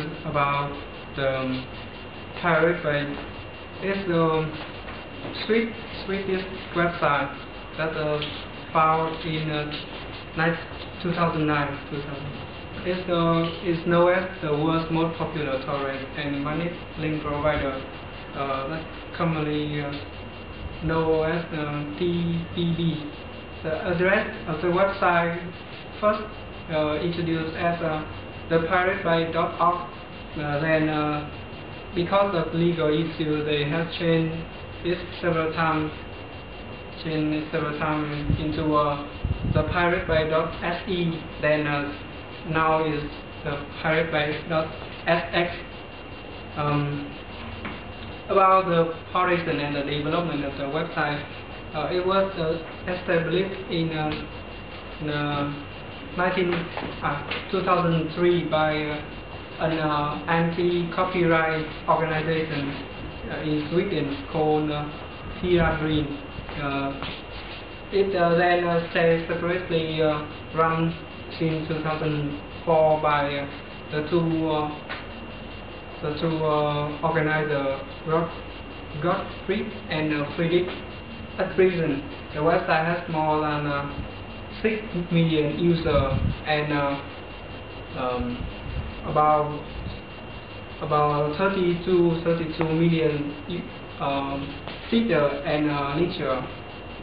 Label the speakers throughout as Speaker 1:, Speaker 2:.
Speaker 1: introduce about the Pirate Bay. It's the Swedish website that found in 2009. It's known as the world's most popular torrent and money link provider, that commonly known as TPB. The address of the website first introduced as thepiratebay.org. Then, because of legal issues, they have changed it several times into thepiratebay.se. Then now is the piratebay.sx. About the origin and the development of the website, it was established in 2003 by an anti-copyright organization in Sweden called Green. It then stayed separately run since 2004 by the two organizers, Gottfried and Friedrich. At present, the website has more than 6 million users and about 32 million features and lecture,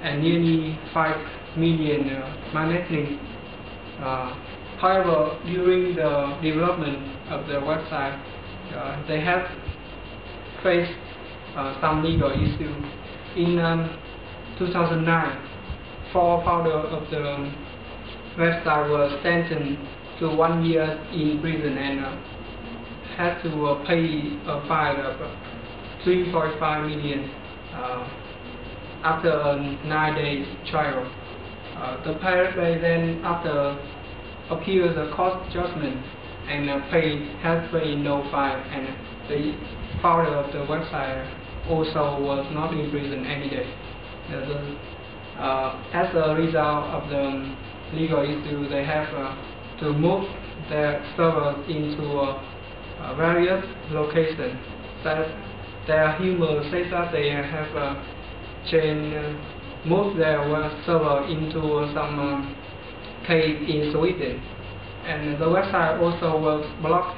Speaker 1: and nearly 5 million magnet links. However, during the development of the website, they have faced some legal issues. In 2009, 4 founders of the website were sentenced to 1 year in prison and had to pay a fine of 3.5 million after a 9-day trial. The Pirate Bay then, after appealed the court judgment and has paid no fine, and the founder of the website also was not in prison any day. As a result of the legal issue, they have to move their servers into various locations. That their humor says that they have moved their server into some cave in Sweden, and the website also was blocked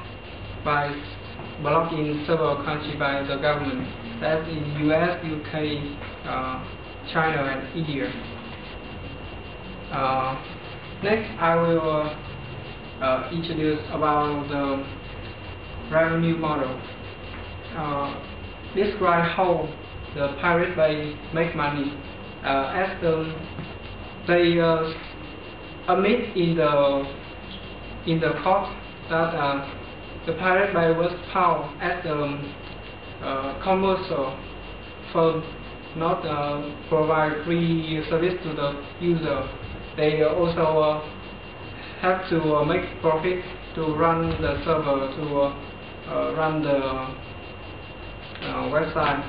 Speaker 1: in several countries by the government. That's in US, UK, China, and India. Next, I will introduce about the revenue model. Describe how the Pirate Bay make money. As they admit in the court that the Pirate Bay was found as a commercial firm, not provide free service to the user. They also have to make profit to run the server, to run the website.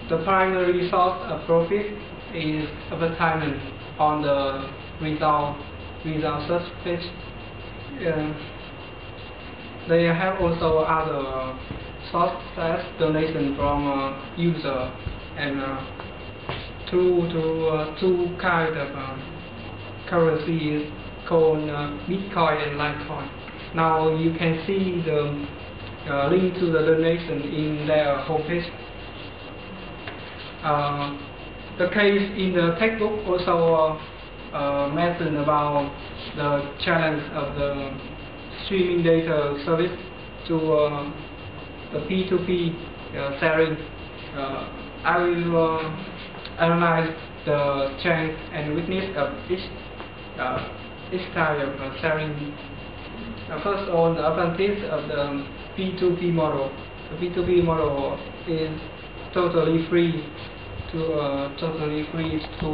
Speaker 1: The primary source of profit is advertisement on the result search page. They have also other sources as donation from user and two kind of currencies called Bitcoin and Litecoin. Now you can see the link to the donation in their homepage. The case in the textbook also mentioned about the challenge of the streaming data service to the P2P sharing. I will analyze the strength and weakness of each type of sharing. First, on the advantage of the P2P model. The P2P model is totally free to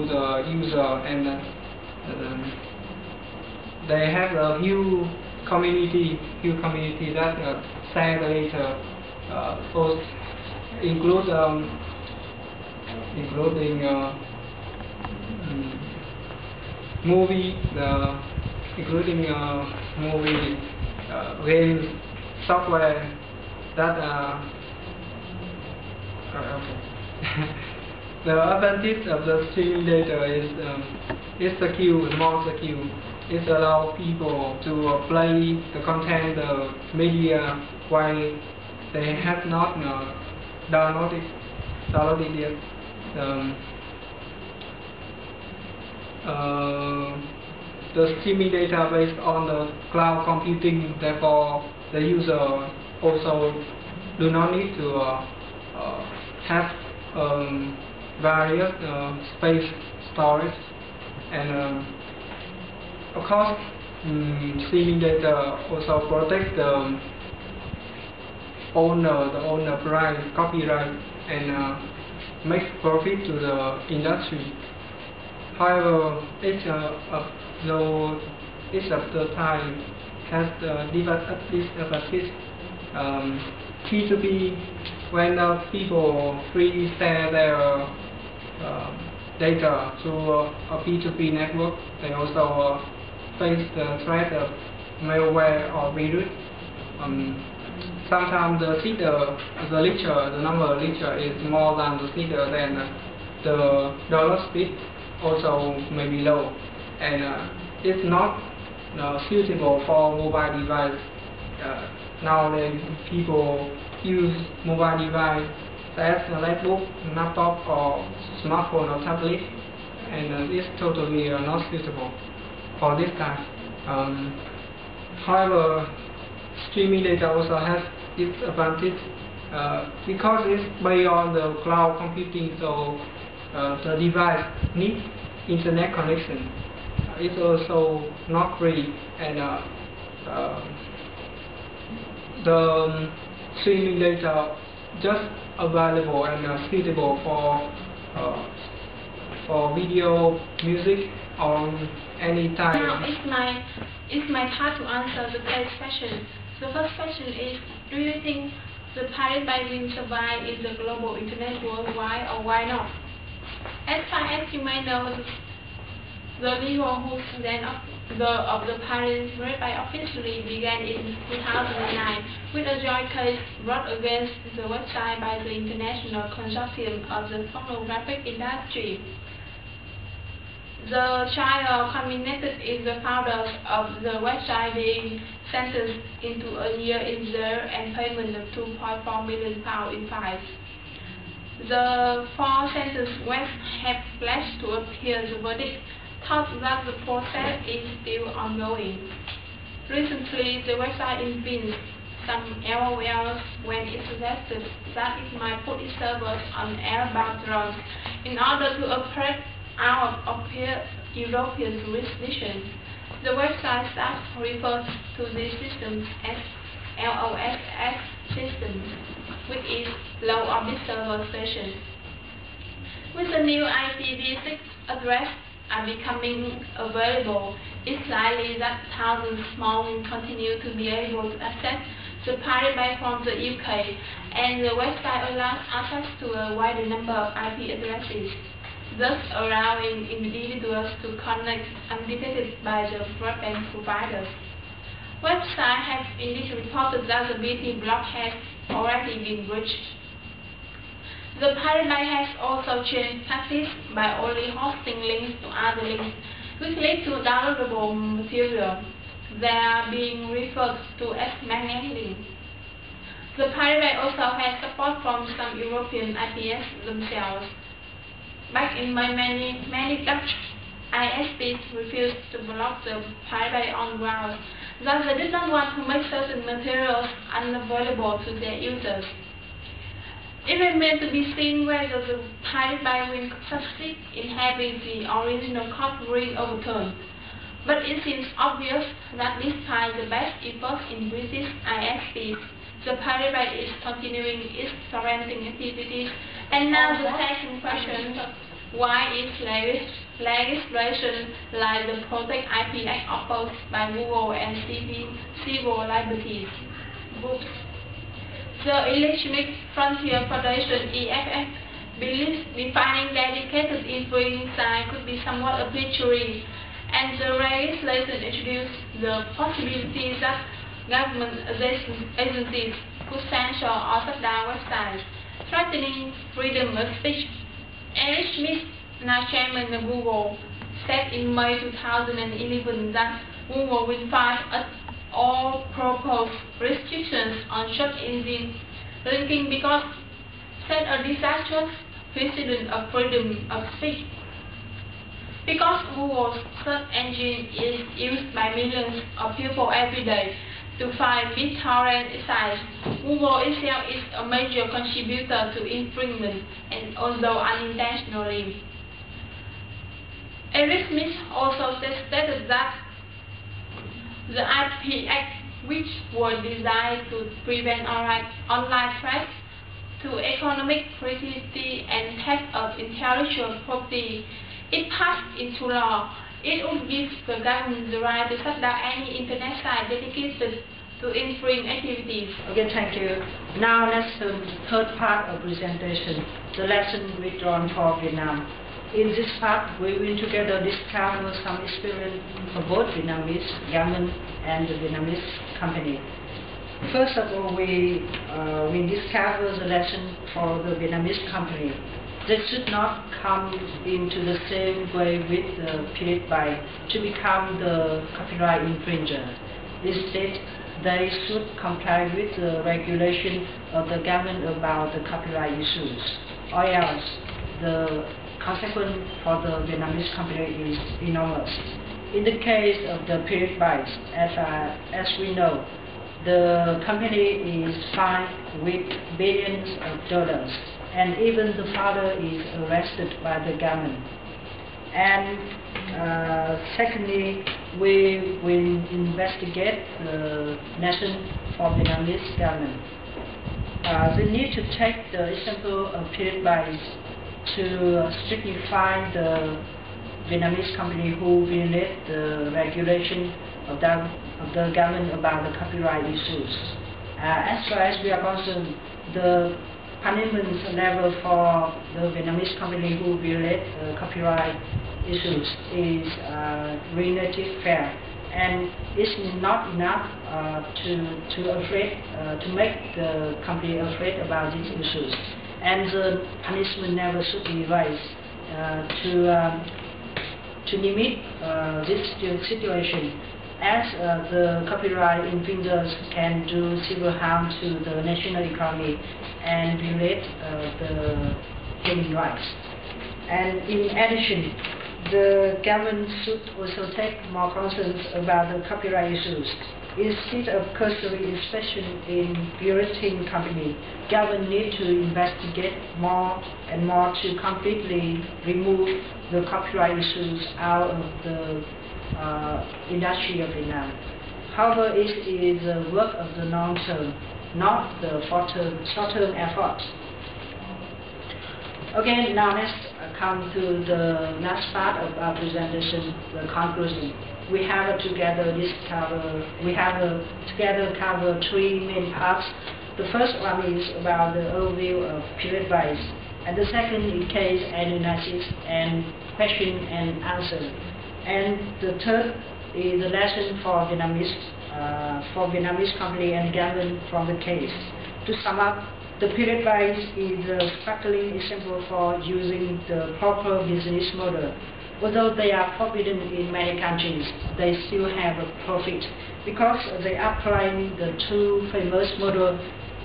Speaker 1: the user, and they have a huge community that share the data, including movie game software that okay. The advantage of the streaming data is it's secure, more secure. It allows people to play the content, the media, while they have not downloaded yet. The streaming data based on the cloud computing, therefore the user also do not need to have various space storage, and of course streaming data also protect the owner right, copyright, and makes profit to the industry. However, each of the time has disadvantage. P2P, when people free share their data through a P2P network, they also face the threat of malware or virus. Sometimes the number of leader is more than the seeder, then the download speed also may be low, and it's not suitable for mobile device. Nowadays, people use mobile device as a notebook, laptop, or smartphone or tablet, and it's totally not suitable for this time. However, streaming data also has its advantage because it's based on the cloud computing, so the device needs internet connection. It's also not free, and the streaming data just available and suitable for video, music, or any type.
Speaker 2: Now it's my part to answer the first question. The first question is: do you think the pirate bike will survive in the global internet world? Why or why not? As far as you may know, the legal host of the pirate bike officially began in 2009 with a joint case brought against the website by the International Consortium of the Phonographic Industry. The child culminated in the founders of the website being sentenced into a year in jail and payment of £2.4 million in fines. The four sentenced webs have pledged to appeal the verdict, thought that the process is still ongoing. Recently, the website evinced some LOLs when it suggested that it might put its servers on airbound drones in order to operate out of European jurisdiction. The website staff refers to these systems as LOSS systems, which is low orbit server stations. With the new IPv6 address are becoming available, it's likely that thousands more will continue to be able to access the pirate bike from the UK, and the website allows access to a wider number of IP addresses, thus allowing individuals to connect undetected by the broadband providers. Websites have indeed reported that the BT block has already been breached. The pirate bike has also changed tactics by only hosting links to other links, which lead to downloadable material. They are being referred to as magnet links. The pirate bike also has support from some European IPS themselves. Back in May, many Dutch ISPs refused to block the pirate bike on grounds that they did not want to make certain materials unavailable to their users. It remains to be seen whether the pirate bike will succeed in having the original code ring overturned. But it seems obvious that despite the best efforts in British ISPs, the pirate bike is continuing its torrenting activities. And now the second question: why is legislation like the Protect IP Act opposed by Google and civil liberties groups? The Electronic Frontier Foundation (EFF) believes defining dedicated inferring site could be somewhat arbitrary, and the legislation introduced the possibility that government agencies could censor or shut down websites, threatening freedom of speech. Eric Schmidt, now chairman of Google, said in May 2011 that Google will fight all proposed restrictions on search engine ranking because set a disastrous precedent of freedom of speech. Because Google's search engine is used by millions of people every day to find BitTorrent sites, Google itself is a major contributor to infringement, and although unintentionally. Eric Smith also stated that the IP Act, which was designed to prevent online threats to economic creativity and theft of intellectual property, if passed into law, it would give the government the right to shut down any internet site dedicated to infringing activities.
Speaker 3: Okay, thank you. Now let's turn to the third part of presentation, the lesson withdrawn for Vietnam. In this part, we will together discover some experience for both Vietnamese government and the Vietnamese company. First of all, we discover the lesson for the Vietnamese company. They should not come into the same way with the Pirate Byte to become the copyright infringer. Instead, they should comply with the regulation of the government about the copyright issues, or else the consequence for the Vietnamese company is enormous. In the case of the Pirate Byte, as we know, the company is fined with billions of dollars, and even the father is arrested by the government. And secondly, we will investigate the lesson for Vietnamese government. They need to take the example of Pirate Byte to strictly fine the Vietnamese company who violate the regulation of the government about the copyright issues. As far as we are concerned, the punishment level for the Vietnamese company who violate copyright issues is relatively fair, and it's not enough to make the company afraid about these issues. And the punishment level should be raised to limit this situation, as the copyright infringers can do severe harm to the national economy and violate the human rights. And in addition, the government should also take more concerns about the copyright issues. Instead of cursory inspection in violating company, government need to investigate more and more to completely remove the copyright issues out of the industry of Vietnam. However, it is the work of the long term, not the short-term effort. Okay, now let's come to the last part of our presentation, the conclusion. We have together cover three main parts. The first one is about the overview of Pirate Byte, and the second is case analysis and question and answer. And the third is the lesson for Vietnamese company and government from the case. To sum up, the Pirate Byte is a sparkling example for using the proper business model. Although they are forbidden in many countries, they still have a profit because they are applying the two famous models.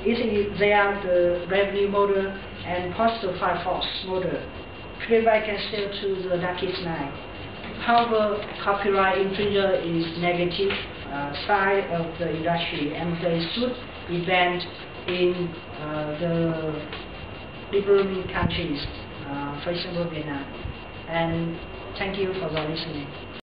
Speaker 3: They are the revenue model and postal Firefox model. Pirate Byte can sell to the luckiest man. However, copyright infringer is negative side of the industry, and they should be banned in the developing countries, for example Vietnam. And thank you for listening.